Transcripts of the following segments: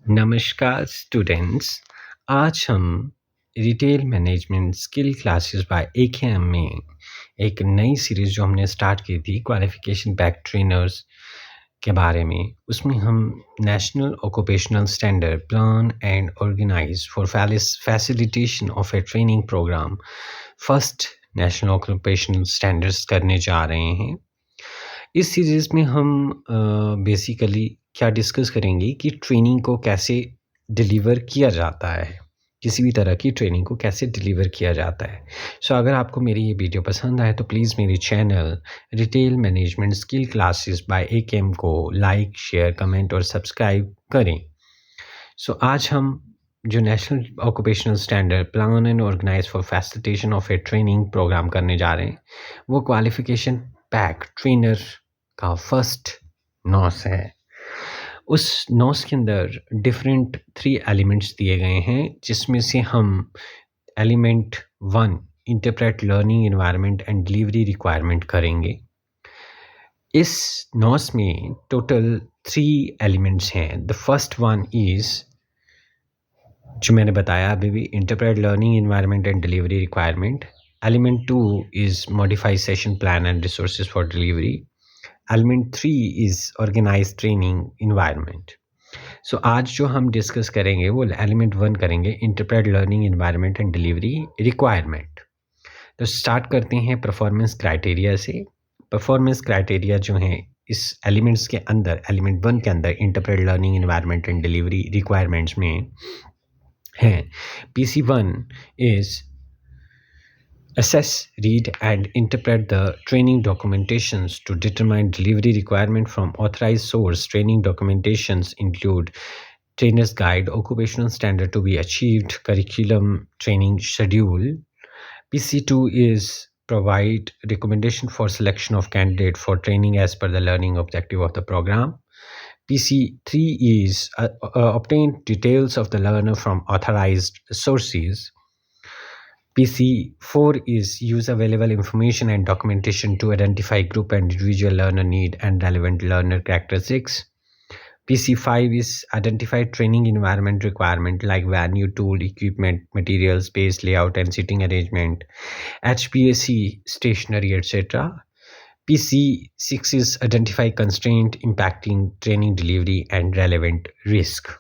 नमस्कार स्टूडेंट्स। आज हम retail management skill classes by AKM में एक नई सीरीज़ जो हमने स्टार्ट की थी क्वालिफिकेशन पैक ट्रेनर्स के बारे में, उसमें हम national occupational standard plan and organise for facilitation of a training programme first national occupational standards करने जा रहे हैं। इस सीरीज़ में हम बेसिकली क्या डिस्कस करेंगे कि ट्रेनिंग को कैसे डिलीवर किया जाता है, किसी भी तरह की ट्रेनिंग को कैसे डिलीवर किया जाता है। सो अगर आपको मेरी ये वीडियो पसंद आए तो प्लीज़ मेरे channel retail management skill classes by AKM को लाइक, शेयर, कमेंट और सब्सक्राइब करें। सो आज हम जो national occupational standard plan and organise for facilitation of a training programme करने जा रहे हैं, वो क्वालिफिकेशन पैक ट्रेनर का फर्स्ट नॉस है। उस नॉस के अंदर डिफरेंट 3 एलिमेंट्स दिए गए हैं, जिसमें से हम element 1 interpret learning environment and delivery requirement करेंगे। इस नॉस में टोटल 3 एलिमेंट्स हैं। द फर्स्ट वन इज़ जो मैंने बताया अभी भी, interpret learning environment and delivery requirement. Element 2 is modify session plan and resources for delivery. Element 3 is organise training environment. So आज जो हम डिस्कस करेंगे वो एलिमेंट 1 करेंगे, interpret learning environment and delivery requirement. तो स्टार्ट करते हैं परफॉर्मेंस क्राइटेरिया से। परफॉर्मेंस क्राइटेरिया जो हैं इस एलिमेंट्स के अंदर, एलिमेंट 1 के अंदर interpret learning environment and delivery requirements में हैं। PC1 is assess, read and interpret the training documentations to determine delivery requirement from authorized source. Training documentations include trainer's guide, occupational standard to be achieved, curriculum, training schedule. PC2 is provide recommendation for selection of candidate for training as per the learning objective of the program. PC3 is obtain details of the learner from authorized sources. PC4 is use available information and documentation to identify group and individual learner need and relevant learner characteristics. PC5 is identify training environment requirement like venue, tool, equipment, material, space, layout and seating arrangement, HVAC, stationery, etc. PC6 is identify constraint impacting training delivery and relevant risk.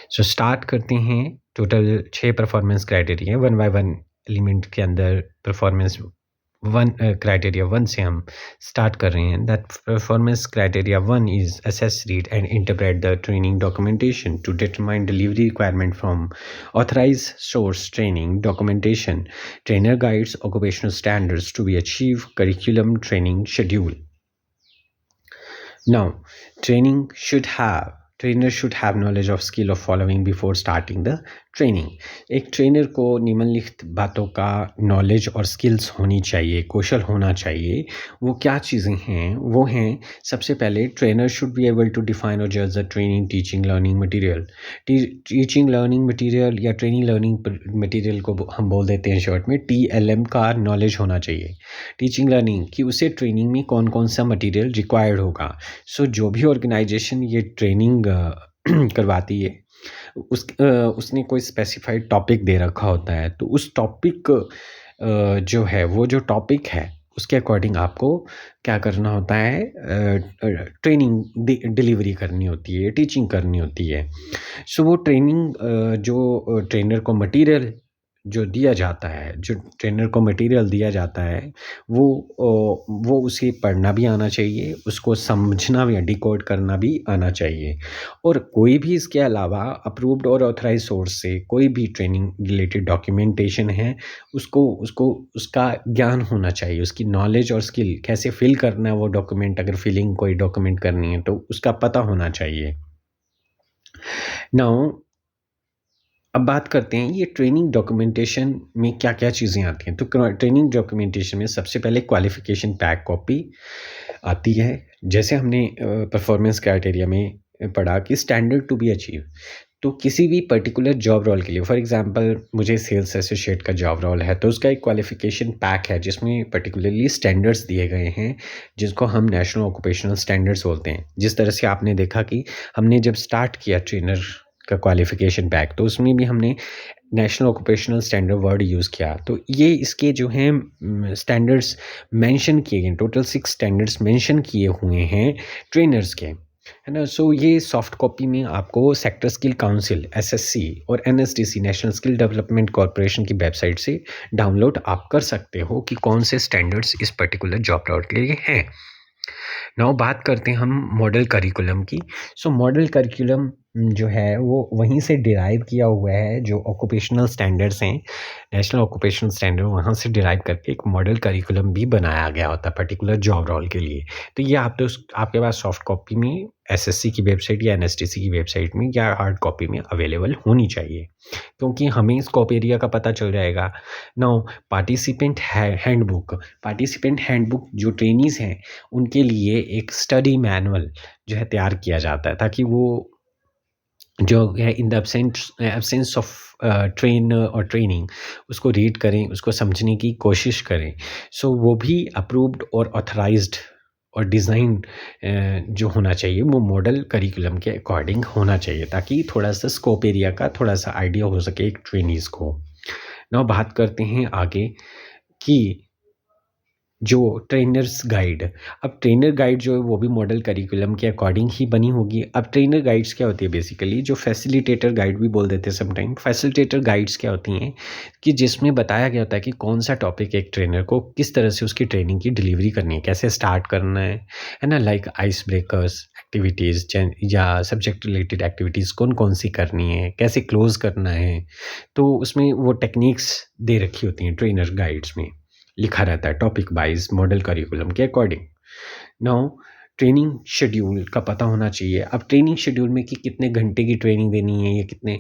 So start करते हैं। Total 6 performance criteria 1 by 1 element के अंदर performance 1 criteria 1 से हम start कर रहे हैं। That performance criteria 1 is assess, read and interpret the training documentation to determine delivery requirement from authorise source. Training documentation, trainer guides, occupational standards to be achieve, curriculum, training schedule. Now, trainer should have knowledge of skill of following before starting the training. एक trainer को निम्नलिखित बातों का knowledge और skills होनी चाहिए, कौशल होना चाहिए। वो क्या चीज़ें हैं? वो हैं, सबसे पहले trainer should be able to define और जज the training teaching learning material. Teaching learning material या ट्रेनिंग लर्निंग मटेरियल को हम बोल देते हैं शॉर्ट में TLM का नॉलेज होना चाहिए। टीचिंग लर्निंग कि उसे ट्रेनिंग में कौन कौन सा मटेरियल रिक्वायर्ड होगा। सो जो भी ऑर्गेनाइजेशन ये ट्रेनिंग करवाती है उसने कोई स्पेसिफाइड टॉपिक दे रखा होता है, तो उस टॉपिक जो है, वो जो टॉपिक है उसके अकॉर्डिंग आपको क्या करना होता है, ट्रेनिंग डिलीवरी करनी होती है, टीचिंग करनी होती है। सो वो ट्रेनिंग जो ट्रेनर को मटेरियल जो दिया जाता है, जो ट्रेनर को मटेरियल दिया जाता है, वो उसे पढ़ना भी आना चाहिए, उसको समझना भी, डिकोड करना भी आना चाहिए। और कोई भी इसके अलावा अप्रूव्ड और ऑथराइज सोर्स से कोई भी ट्रेनिंग रिलेटेड डॉक्यूमेंटेशन है, उसको उसका ज्ञान होना चाहिए, उसकी नॉलेज और स्किल कैसे फिल करना है वो डॉक्यूमेंट, अगर फिलिंग कोई डॉक्यूमेंट करनी है तो उसका पता होना चाहिए। नाउ अब बात करते हैं ये ट्रेनिंग डॉक्यूमेंटेशन में क्या क्या चीज़ें आती हैं। तो ट्रेनिंग डॉक्यूमेंटेशन में सबसे पहले क्वालिफिकेशन पैक कॉपी आती है। जैसे हमने परफॉर्मेंस क्राइटेरिया में पढ़ा कि स्टैंडर्ड टू बी अचीव, तो किसी भी पर्टिकुलर जॉब रोल के लिए, फॉर एग्जांपल मुझे सेल्स एसोसिएट का जॉब रोल है, तो उसका एक क्वालिफिकेशन पैक है जिसमें पर्टिकुलरली स्टैंडर्ड्स दिए गए हैं जिसको हम नेशनल ऑक्यूपेशनल स्टैंडर्ड्स बोलते हैं। जिस तरह से आपने देखा कि हमने जब स्टार्ट किया ट्रेनर का क्वालिफिकेशन पैक, तो उसमें भी हमने national occupational standard word use किया। तो ये इसके जो हैं स्टैंडर्ड्स मेंशन किए गए, टोटल 6 स्टैंडर्ड्स मेंशन किए हुए हैं ट्रेनर्स के, है ना। सो ये सॉफ्ट कॉपी में आपको सेक्टर स्किल काउंसिल एसएससी और NSDC national skill development corporation की वेबसाइट से डाउनलोड आप कर सकते हो कि कौन से स्टैंडर्ड्स इस पर्टिकुलर जॉब रोल के लिए हैं। नाउ बात करते हैं हम मॉडल करिकुलम की। सो मॉडल करिकुलम जो है वो वहीं से डिराइव किया हुआ है, जो ऑक्यूपेशनल स्टैंडर्ड्स हैं, नेशनल ऑक्यूपेशनल स्टैंडर्ड, वहाँ से डिराइव करके एक मॉडल करिकुलम भी बनाया गया होता है पर्टिकुलर जॉब रोल के लिए। तो ये आप तो आपके पास सॉफ्ट कॉपी में एसएससी की वेबसाइट या एनएसटीसी की वेबसाइट में या हार्ड कॉपी में अवेलेबल होनी चाहिए, क्योंकि हमें स्कोप एरिया का पता चल जाएगा। नाउ पार्टिसिपेंट हैंडबुक जो ट्रेनीज हैं उनके लिए एक स्टडी मैनुअल जो है तैयार किया जाता है, ताकि वो जो है in the absence of trainer और ट्रेनिंग उसको रीड करें, उसको समझने की कोशिश करें। सो वो भी अप्रूव्ड और ऑथराइज्ड और डिज़ाइन जो होना चाहिए वो मॉडल करिकुलम के अकॉर्डिंग होना चाहिए, ताकि थोड़ा सा स्कोप एरिया का थोड़ा सा आइडिया हो सके एक ट्रेनीज़ को। नाउ बात करते हैं आगे कि जो ट्रेनर्स गाइड, अब ट्रेनर गाइड जो है वो भी मॉडल करिकुलम के अकॉर्डिंग ही बनी होगी। अब ट्रेनर गाइड्स क्या होती है, बेसिकली जो फैसिलिटेटर गाइड भी बोल देते हैं समटाइम। फैसिलिटेटर गाइड्स क्या होती हैं कि जिसमें बताया गया होता है कि कौन सा टॉपिक एक ट्रेनर को किस तरह से उसकी ट्रेनिंग की डिलीवरी करनी है, कैसे स्टार्ट करना है ना, लाइक आइस ब्रेकर्स एक्टिविटीज़ या सब्जेक्ट रिलेटेड एक्टिविटीज़ कौन कौन सी करनी है, कैसे क्लोज करना है। तो उसमें वो टेक्निक्स दे रखी होती हैं ट्रेनर गाइड्स में, लिखा रहता है टॉपिक वाइज मॉडल करिकुलम के अकॉर्डिंग। नाउ ट्रेनिंग शेड्यूल का पता होना चाहिए। अब ट्रेनिंग शेड्यूल में कि कितने घंटे की ट्रेनिंग देनी है, या कितने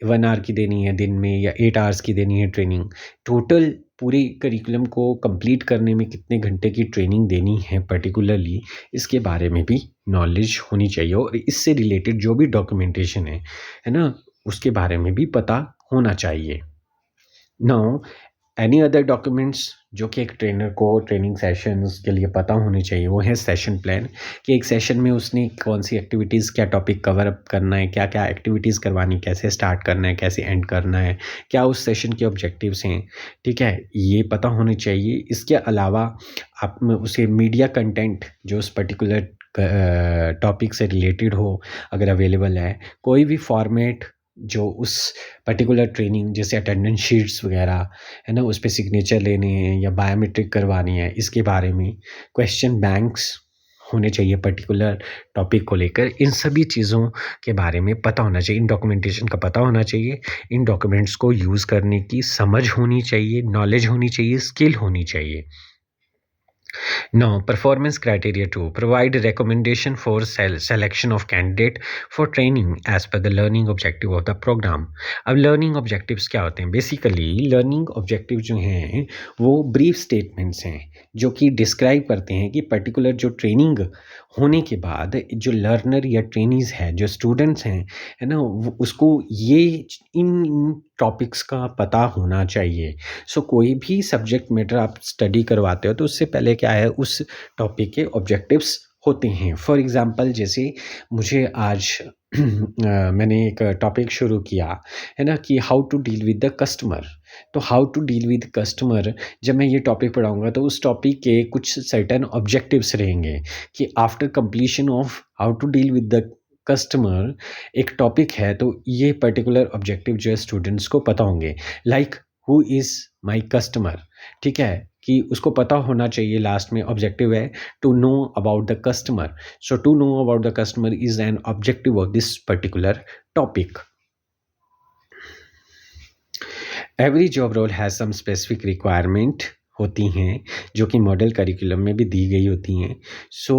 1 आवर की देनी है दिन में, या 8 आवर्स की देनी है ट्रेनिंग, टोटल पूरे करिकुलम को कंप्लीट करने में कितने घंटे की ट्रेनिंग देनी है पर्टिकुलरली, इसके बारे में भी नॉलेज होनी चाहिए। और इससे रिलेटेड जो भी डॉक्यूमेंटेशन है ना, उसके बारे में भी पता होना चाहिए। नाउ एनी अदर डॉक्यूमेंट्स जो कि एक ट्रेनर को ट्रेनिंग सेशंस के लिए पता होने चाहिए, वो है सेशन प्लान, कि एक सेशन में उसने कौन सी एक्टिविटीज़, क्या टॉपिक कवर अप करना है, क्या क्या एक्टिविटीज़ करवानी, कैसे स्टार्ट करना है, कैसे एंड करना है, क्या उस सेशन के ऑब्जेक्टिव्स हैं, ठीक है, ये पता होने चाहिए। इसके अलावा आप उसे मीडिया कंटेंट जो उस पर्टिकुलर टॉपिक से रिलेटेड हो अगर अवेलेबल है, कोई भी फॉर्मेट जो उस पर्टिकुलर ट्रेनिंग, जैसे अटेंडेंस शीट्स वगैरह है ना, उस पे सिग्नेचर लेने हैं या बायोमेट्रिक करवानी है, इसके बारे में क्वेश्चन बैंक्स होने चाहिए पर्टिकुलर टॉपिक को लेकर। इन सभी चीज़ों के बारे में पता होना चाहिए, इन डॉक्यूमेंटेशन का पता होना चाहिए, इन डॉक्यूमेंट्स को यूज़ करने की समझ होनी चाहिए, नॉलेज होनी चाहिए, स्किल होनी चाहिए। Now, performance criteria 2 provide recommendation for selection of candidate for training as per the learning objective of the program. अब learning objectives क्या होते हैं? Basically, learning objectives जो हैं वो brief statements हैं जो कि describe करते हैं कि particular जो training होने के बाद जो learner या trainees है, जो students हैं, है ना, उसको ये इन टॉपिक्स का पता होना चाहिए। सो कोई भी सब्जेक्ट मैटर आप स्टडी करवाते हो तो उससे पहले क्या है, उस टॉपिक के ऑब्जेक्टिव्स होते हैं। फॉर एग्ज़ाम्पल जैसे मुझे आज मैंने एक टॉपिक शुरू किया है ना, कि how to deal with the customer. तो how to deal with customer जब मैं ये टॉपिक पढ़ाऊँगा तो उस टॉपिक के कुछ सर्टेन ऑब्जेक्टिव्स रहेंगे कि after completion of how to deal with the customer एक टॉपिक है, तो ये पर्टिकुलर ऑब्जेक्टिव जो है स्टूडेंट्स को पता होंगे, like who is my customer, ठीक है, कि उसको पता होना चाहिए। लास्ट में ऑब्जेक्टिव है to know about the customer. So to know about the customer is an objective of this particular topic. Every job role has some specific requirement होती हैं जो कि मॉडल करिकुलम में भी दी गई होती हैं। सो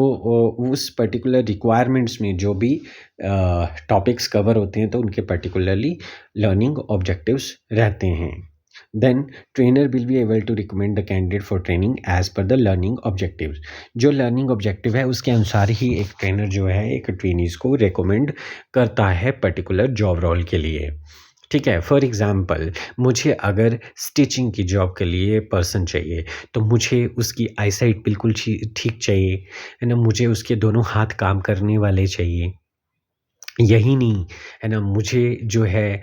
उस पर्टिकुलर रिक्वायरमेंट्स में जो भी टॉपिक्स कवर होते हैं तो उनके पर्टिकुलरली लर्निंग ऑब्जेक्टिव्स रहते हैं। Then trainer will be able to recommend the candidate for training as per the learning objective. जो लर्निंग ऑब्जेक्टिव है उसके अनुसार ही एक ट्रेनर जो है एक ट्रेनीज को रिकमेंड करता है पर्टिकुलर जॉब रोल के लिए। ठीक है, फॉर एग्जाम्पल मुझे अगर स्टिचिंग की जॉब के लिए पर्सन चाहिए तो मुझे उसकी आईसाइट बिल्कुल ठीक चाहिए, है ना, मुझे उसके दोनों हाथ काम करने वाले चाहिए। यही नहीं, है ना, मुझे जो है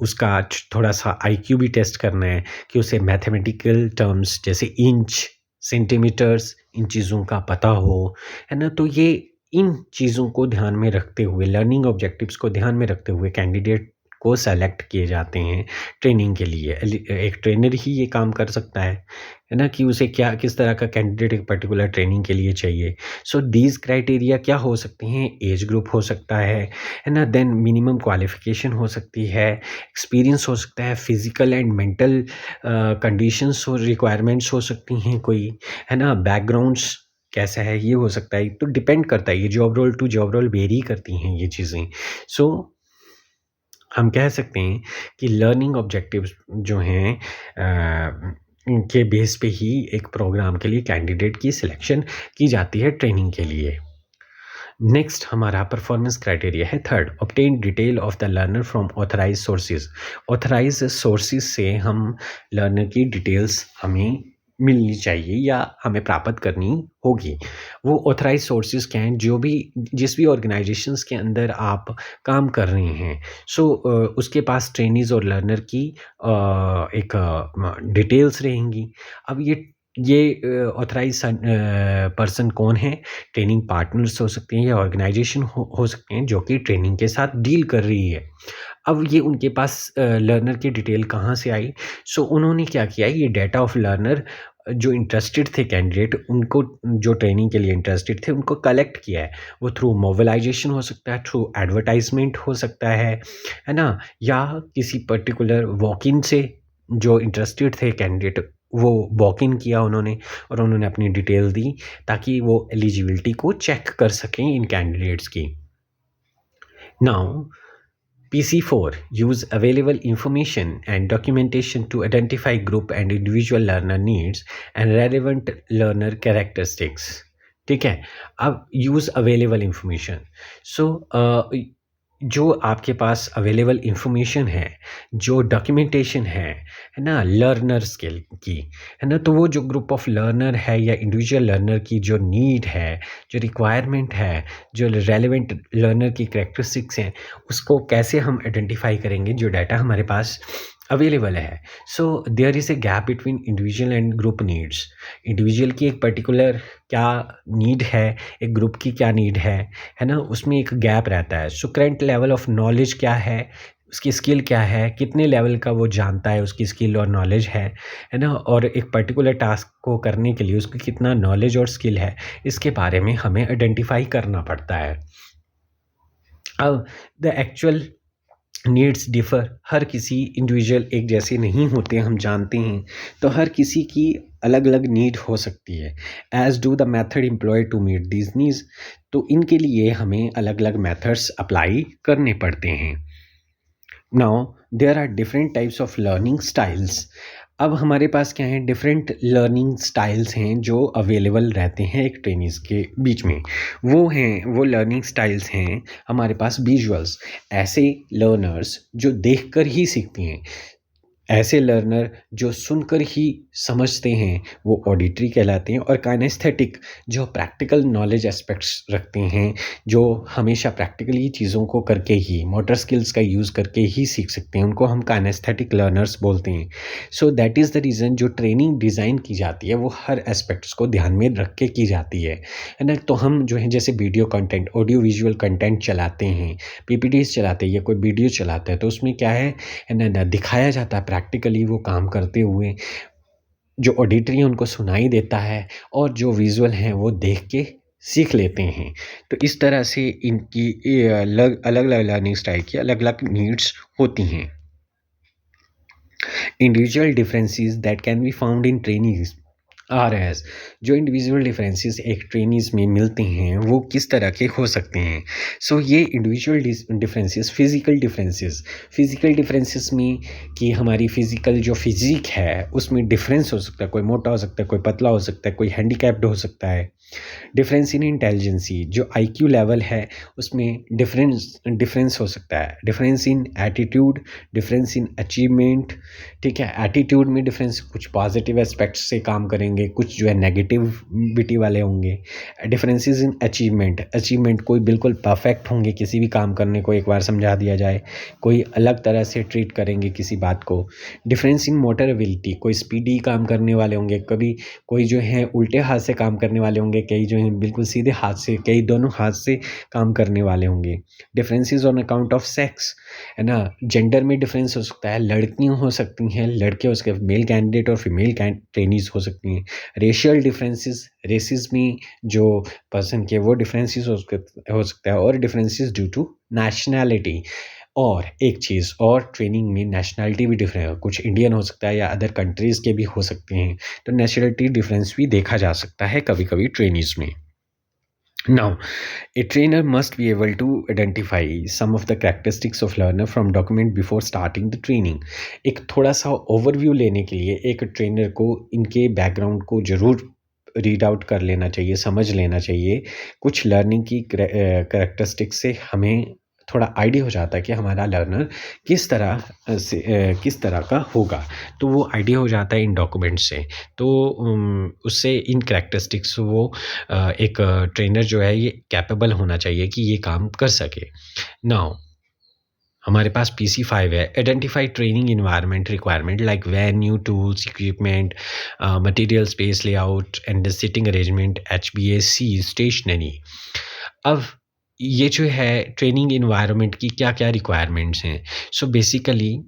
उसका थोड़ा-सा आईक्यू भी टेस्ट करना है कि उसे मैथमेटिकल टर्म्स जैसे इंच, सेंटीमीटर्स, इन चीज़ों का पता हो, है ना? तो ये इन चीज़ों को ध्यान में रखते हुए, लर्निंग ऑब्जेक्टिव्स को ध्यान में रखते हुए कैंडिडेट को सेलेक्ट किए जाते हैं ट्रेनिंग के लिए। एक ट्रेनर ही ये काम कर सकता है ना, कि उसे क्या किस तरह का कैंडिडेट एक पर्टिकुलर ट्रेनिंग के लिए चाहिए। सो दीज क्राइटेरिया क्या हो सकते हैं? एज ग्रुप हो सकता है ना, देन मिनिमम क्वालिफिकेशन हो सकती है, एक्सपीरियंस हो सकता है, फिजिकल एंड मेंटल कंडीशंस और रिक्वायरमेंट्स हो सकती हैं कोई, है ना, बैकग्राउंड्स कैसा है ये हो सकता है। तो डिपेंड करता है, ये job role to job role vary करती हैं ये चीज़ें। सो हम कह सकते हैं कि लर्निंग ऑब्जेक्टिव्स जो हैं के बेस पे ही एक प्रोग्राम के लिए कैंडिडेट की सिलेक्शन की जाती है ट्रेनिंग के लिए। नेक्स्ट हमारा परफॉर्मेंस क्राइटेरिया है third, obtain detail of the learner from authorise sources. Authorise sources से हम लर्नर की डिटेल्स हमें मिलनी चाहिए या हमें प्राप्त करनी होगी। वो ऑथराइज सोर्सेज क्या हैं? जो भी जिस भी ऑर्गेनाइजेशंस के अंदर आप काम कर रहे हैं, सो उसके पास ट्रेनीज और लर्नर की एक डिटेल्स रहेंगी। अब ये ऑथराइज पर्सन कौन है? ट्रेनिंग पार्टनर्स हो सकते हैं या ऑर्गेनाइजेशन हो सकते हैं जो कि ट्रेनिंग के साथ डील कर रही है। अब ये उनके पास लर्नर की डिटेल कहाँ से आई? सो उन्होंने क्या किया, ये डाटा ऑफ लर्नर जो इंटरेस्टेड थे कैंडिडेट, उनको जो ट्रेनिंग के लिए इंटरेस्टेड थे उनको कलेक्ट किया है। वो थ्रू मोबिलाइजेशन हो सकता है, थ्रू एडवर्टाइजमेंट हो सकता है ना, या किसी पर्टिकुलर वॉक इन से जो इंटरेस्टेड थे कैंडिडेट वो वॉक इन किया उन्होंने और उन्होंने अपनी डिटेल दी ताकि वो एलिजिबिलिटी को चेक कर सकें इन कैंडिडेट्स की। Now PC4 use available information and documentation to identify group and individual learner needs and relevant learner characteristics। ठीक है, अब यूज़ अवेलेबल इंफॉर्मेशन। सो जो आपके पास अवेलेबल इंफॉर्मेशन है, जो डॉक्यूमेंटेशन है ना, लर्नर स्किल की, है ना, तो वो जो ग्रुप ऑफ लर्नर है या इंडिविजुअल लर्नर की जो नीड है, जो रिक्वायरमेंट है, जो रेलेवेंट लर्नर की कैरेक्टरिस्टिक्स हैं, उसको कैसे हम आइडेंटिफाई करेंगे? जो डाटा हमारे पास अवेलेबल है। So there is a gap between individual and group needs. Individual की एक पर्टिकुलर क्या नीड है, एक ग्रुप की क्या नीड है ना, उसमें एक गैप रहता है। So current level of knowledge क्या है, उसकी स्किल क्या है, कितने लेवल का वो जानता है, उसकी स्किल और नॉलेज है ना, और एक पर्टिकुलर टास्क को करने के लिए उसको कितना नॉलेज और स्किल है, इसके बारे में हमें आइडेंटिफाई करना पड़ता है। अब द एक्चुअल नीड्स डिफ़र, हर किसी इंडिविजुअल एक जैसे नहीं होते, हम जानते हैं, तो हर किसी की अलग अलग नीड हो सकती है। As do the method employ to meet these needs, तो इनके लिए हमें अलग अलग मेथड्स अप्लाई करने पड़ते हैं। Now there are different types of learning styles. अब हमारे पास क्या है, डिफरेंट लर्निंग स्टाइल्स हैं जो अवेलेबल रहते हैं एक ट्रेनीज के बीच में। वो लर्निंग स्टाइल्स हैं हमारे पास विजुअल्स, ऐसे लर्नर्स जो देखकर ही सीखते हैं, ऐसे लर्नर जो सुनकर ही समझते हैं वो ऑडिटरी कहलाते हैं, और काइनेस्थेटिक जो प्रैक्टिकल नॉलेज एस्पेक्ट्स रखते हैं, जो हमेशा प्रैक्टिकली चीज़ों को करके ही मोटर स्किल्स का यूज़ करके ही सीख सकते हैं, उनको हम काइनेस्थेटिक लर्नर्स बोलते हैं। So that is the reason जो ट्रेनिंग डिज़ाइन की जाती है वो हर एस्पेक्ट्स को ध्यान में रख के की जाती है ना। तो हम जो है जैसे video content, audio visual content चलाते हैं, PPTs चलाते हैं या कोई वीडियो चलाते हैं, तो उसमें क्या है ना, दिखाया जाता है प्रैक्टिकली वो काम करते हुए, जो ऑडिटरी है उनको सुनाई देता है और जो विजुअल हैं वो देख के सीख लेते हैं। तो इस तरह से इनकी ये अलग अलग लर्निंग स्टाइल की अलग अलग नीड्स होती हैं। Individual differences that can be found in trainings RS जो इंडिविजुअल डिफरेंसेस एक ट्रेनीज़ में मिलते हैं वो किस तरह के हो सकते हैं। सो ये इंडिविजुअल फिज़िकल डिफरेंसेस में कि हमारी फिज़िकल जो फिज़िक है उसमें डिफरेंस हो सकता है, कोई मोटा हो सकता है, कोई पतला हो सकता है, कोई हैंडीकैप्ड हो सकता है। डिफरेंस इन इंटेलिजेंसी जो IQ लेवल है उसमें डिफरेंस हो सकता है। Difference in attitude, difference in achievement, ठीक है। एटीट्यूड में डिफरेंस, कुछ पॉजिटिव एस्पेक्ट्स से काम करेंगे, कुछ जो है नेगेटिविटी वाले होंगे। डिफरेंसेस इन अचीवमेंट कोई बिल्कुल परफेक्ट होंगे किसी भी काम करने को एक बार समझा दिया जाए, कोई अलग तरह से ट्रीट करेंगे किसी बात को। डिफरेंस इन मोटर एबिलिटी, कोई स्पीडी काम करने वाले होंगे, कभी कोई जो है उल्टे हाथ से काम करने वाले होंगे, कई जो हैं बिल्कुल सीधे हाथ से, कई दोनों हाथ से काम करने वाले होंगे। Differences on account of sex, है ना, जेंडर में डिफरेंस हो सकता है, लड़कियाँ हो सकती हैं, लड़के हो सकते हैं, मेल कैंडिडेट और फीमेल ट्रेनीज हो सकती हैं। रेशियल डिफरेंसेस, रेसिस में जो पर्सन के वो डिफरेंसेस हो सकता है, और डिफरेंसेस ड्यू टू नेशनैलिटी। और एक चीज़ और, ट्रेनिंग में नेशनैलिटी भी डिफरेंट है, कुछ इंडियन हो सकता है या अदर कंट्रीज़ के भी हो सकते हैं, तो नेशनैलिटी डिफरेंस भी देखा जा सकता है कभी कभी ट्रेनीज में। Now, a trainer must be able to identify some of the characteristics of learner from document before starting the training. एक थोड़ा सा ओवरव्यू लेने के लिए एक ट्रेनर को इनके बैकग्राउंड को ज़रूर रीड आउट कर लेना चाहिए, समझ लेना चाहिए। कुछ लर्निंग की करेक्टरिस्टिक्स से हमें थोड़ा आइडिया हो जाता है कि हमारा लर्नर किस तरह का होगा, तो वो आइडिया हो जाता है इन डॉक्यूमेंट से। तो उससे इन करेक्टरिस्टिक्स वो एक ट्रेनर जो है ये कैपेबल होना चाहिए कि ये काम कर सके। नाउ हमारे पास PC5 है। Identify training environment requirement like venue, tools, equipment, material, space layout and the seating arrangement, HBAC, stationery. अब ये जो है ट्रेनिंग इन्वायरमेंट की क्या क्या रिक्वायरमेंट्स हैं। So basically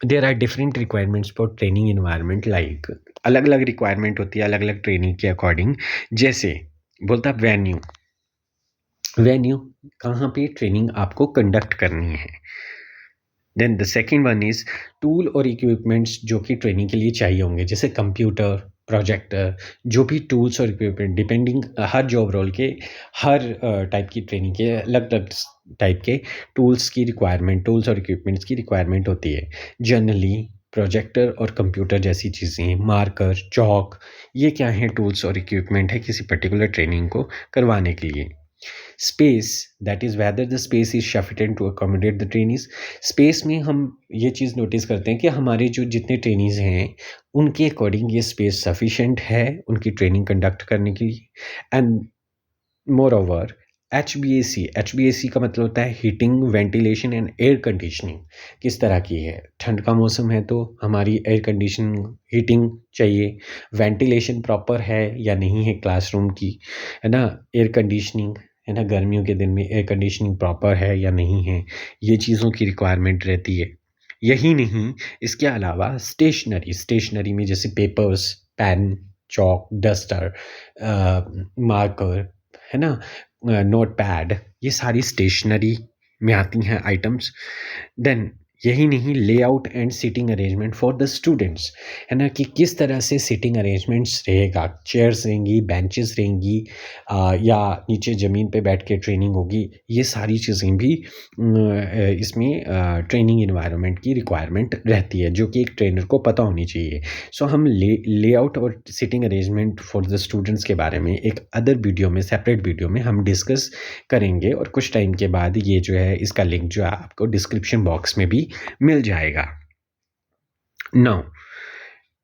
there are different requirements for training environment, like अलग अलग रिक्वायरमेंट होती है अलग अलग ट्रेनिंग के अकॉर्डिंग। जैसे बोलता वेन्यू कहाँ पे ट्रेनिंग आपको कंडक्ट करनी है। Then the second one is tool और इक्विपमेंट्स जो कि ट्रेनिंग के लिए चाहिए होंगे, जैसे कंप्यूटर, प्रोजेक्टर, जो भी टूल्स और इक्विपमेंट डिपेंडिंग हर जॉब रोल के, हर टाइप की ट्रेनिंग के अलग अलग टाइप के टूल्स और इक्विपमेंट्स की रिक्वायरमेंट होती है। जनरली प्रोजेक्टर और कंप्यूटर जैसी चीज़ें, मार्कर, चॉक, ये क्या हैं, टूल्स और इक्विपमेंट है किसी पर्टिकुलर ट्रेनिंग को करवाने के लिए। Space, that is whether the space is sufficient to accommodate the trainees. Space में हम ये चीज़ नोटिस करते हैं कि हमारे जो जितने ट्रेनीज हैं उनके अकॉर्डिंग ये स्पेस सफिशिएंट है उनकी ट्रेनिंग कंडक्ट करने के लिए। एंड मोर ओवर HBAC का मतलब होता है heating, ventilation and air conditioning. किस तरह की है, ठंड का मौसम है तो हमारी एयर कंडीशनिंग, हीटिंग चाहिए। वेंटिलेशन प्रॉपर है या नहीं है क्लासरूम की, है ना। एयर कंडीशनिंग, है ना, गर्मियों के दिन में एयर कंडीशनिंग प्रॉपर है या नहीं है, ये चीज़ों की रिक्वायरमेंट रहती है। यही नहीं, इसके अलावा स्टेशनरी में जैसे papers, pen, chalk, duster, marker, है ना, नोट पैड, ये सारी स्टेशनरी में आती हैं आइटम्स। देन यही नहीं, layout and seating arrangement for the students, है ना, कि किस तरह से सीटिंग अरेंजमेंट्स रहेगा, चेयर्स रहेंगी, बेंचेस रहेंगी, या नीचे ज़मीन पे बैठ के ट्रेनिंग होगी। ये सारी चीज़ें भी इसमें ट्रेनिंग इन्वायरमेंट की रिक्वायरमेंट रहती है जो कि एक ट्रेनर को पता होनी चाहिए। सो हम लेआउट और seating arrangement for the students के बारे में एक अदर वीडियो में, सेपरेट वीडियो में हम डिस्कस करेंगे, और कुछ टाइम के बाद ये जो है इसका लिंक जो है आपको डिस्क्रिप्शन बॉक्स में भी मिल जाएगा। Now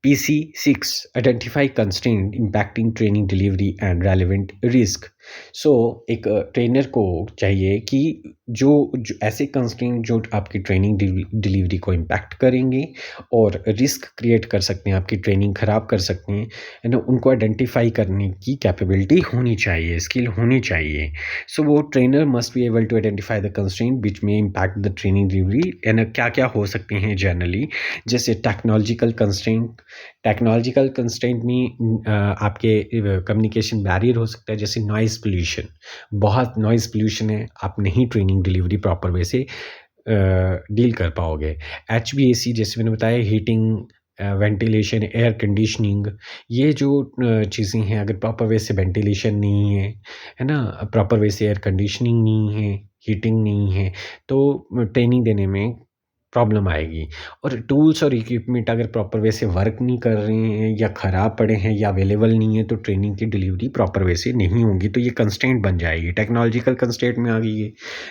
PC6 identify constraint impacting training delivery and relevant risk. So एक ट्रेनर को चाहिए कि जो ऐसे कंस्ट्रेंट जो आपकी ट्रेनिंग डिलीवरी को इम्पैक्ट करेंगे और रिस्क क्रिएट कर सकते हैं, आपकी ट्रेनिंग ख़राब कर सकते हैं, है ना, उनको आइडेंटिफाई करने की कैपेबिलिटी होनी चाहिए, स्किल होनी चाहिए। सो वो trainer must be able to identify the constraint which में इम्पैक्ट द ट्रेनिंग डिलीवरी, है ना। क्या क्या हो सकते हैं जनरली, जैसे टेक्नोलॉजिकल कंस्ट्रेंट में आपके कम्युनिकेशन बैरियर हो सकता है, जैसे नॉइज़ पोल्यूशन, बहुत नॉइज़ पोल्यूशन है, आप नहीं ट्रेनिंग डिलीवरी प्रॉपर वे से डील कर पाओगे। HBAC जैसे मैंने बताया, हीटिंग, वेंटिलेशन, एयर कंडीशनिंग, ये जो चीज़ें हैं, अगर प्रॉपर वे से वेंटिलेशन नहीं है ना? प्रॉपर वे से एयर कंडीशनिंग नहीं है, हीटिंग नहीं है, तो ट्रेनिंग देने में प्रॉब्लम आएगी। और टूल्स और इक्विपमेंट अगर प्रॉपर वे से वर्क नहीं कर रहे हैं या ख़राब पड़े हैं या अवेलेबल नहीं है, तो ट्रेनिंग की डिलीवरी प्रॉपर वे से नहीं होगी, तो ये कंस्ट्रेंट बन जाएगी, टेक्नोलॉजिकल कंस्ट्रेंट में आ गई है।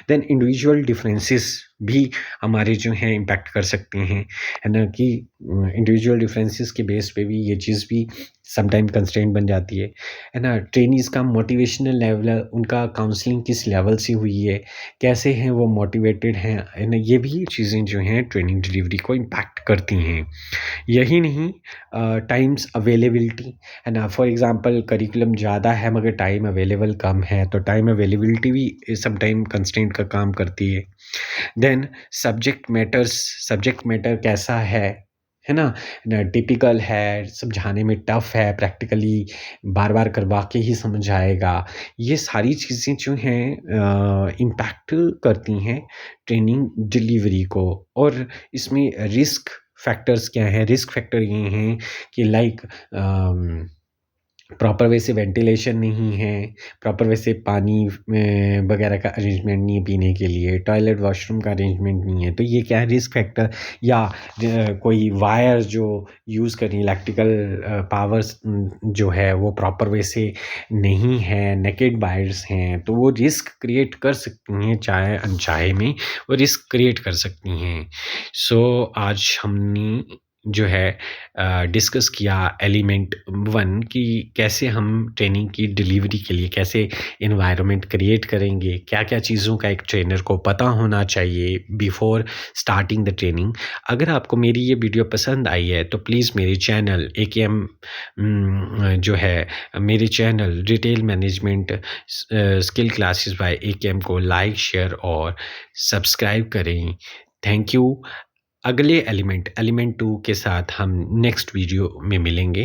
देन इंडिविजुअल डिफरेंसेस भी हमारे जो हैं इम्पैक्ट कर सकते हैं, है ना? कि इंडिविजुअल डिफरेंसेस के बेस पे भी ये चीज़ भी समटाइम कंस्ट्रेंट बन जाती है ना? ट्रेनीज़ का मोटिवेशनल लेवल, उनका काउंसलिंग किस लेवल से हुई है, कैसे हैं वो मोटिवेटेड हैं, है ना? ये भी चीज़ें जो हैं ट्रेनिंग डिलीवरी को इम्पैक्ट करती हैं। यही नहीं, टाइम्स अवेलेबिलिटी, है ना? फॉर एग्ज़ाम्पल करिकुलम ज़्यादा है मगर टाइम अवेलेबल कम है, तो टाइम अवेलेबिलिटी भी समटाइम कंस्ट्रेंट का काम करती है। Then subject matters, subject matter कैसा है ना? टिपिकल है, समझाने में टफ़ है, प्रैक्टिकली बार-बार करवा के ही समझ आएगा। ये सारी चीज़ें जो हैं इम्पैक्ट करती हैं ट्रेनिंग डिलीवरी को। और इसमें रिस्क फैक्टर्स क्या हैं? रिस्क फैक्टर ये हैं कि लाइक प्रॉपर वे से वेंटिलेशन नहीं है, प्रॉपर वे से पानी वगैरह का अरेंजमेंट नहीं है पीने के लिए, टॉयलेट वॉशरूम का अरेंजमेंट नहीं है, तो ये क्या है? Risk factor. या कोई वायर जो यूज़ करें, इलेक्ट्रिकल पावर्स जो है वो प्रॉपर वे से नहीं है, नेकेड वायर्स हैं, तो वो रिस्क क्रिएट कर सकती हैं, चाहे अनचाहे में वो रिस्क क्रिएट कर सकती हैं। सो आज हमने जो है डिस्कस किया एलिमेंट 1 कि कैसे हम ट्रेनिंग की डिलीवरी के लिए कैसे एनवायरनमेंट क्रिएट करेंगे, क्या-क्या चीज़ों का एक ट्रेनर को पता होना चाहिए बिफोर स्टार्टिंग द ट्रेनिंग। अगर आपको मेरी ये वीडियो पसंद आई है तो प्लीज़ मेरे चैनल एकेएम जो है मेरे channel retail management skill classes by AKM को लाइक, शेयर और सब्सक्राइब करें। Thank you. अगले एलिमेंट 2 के साथ हम नेक्स्ट वीडियो में मिलेंगे।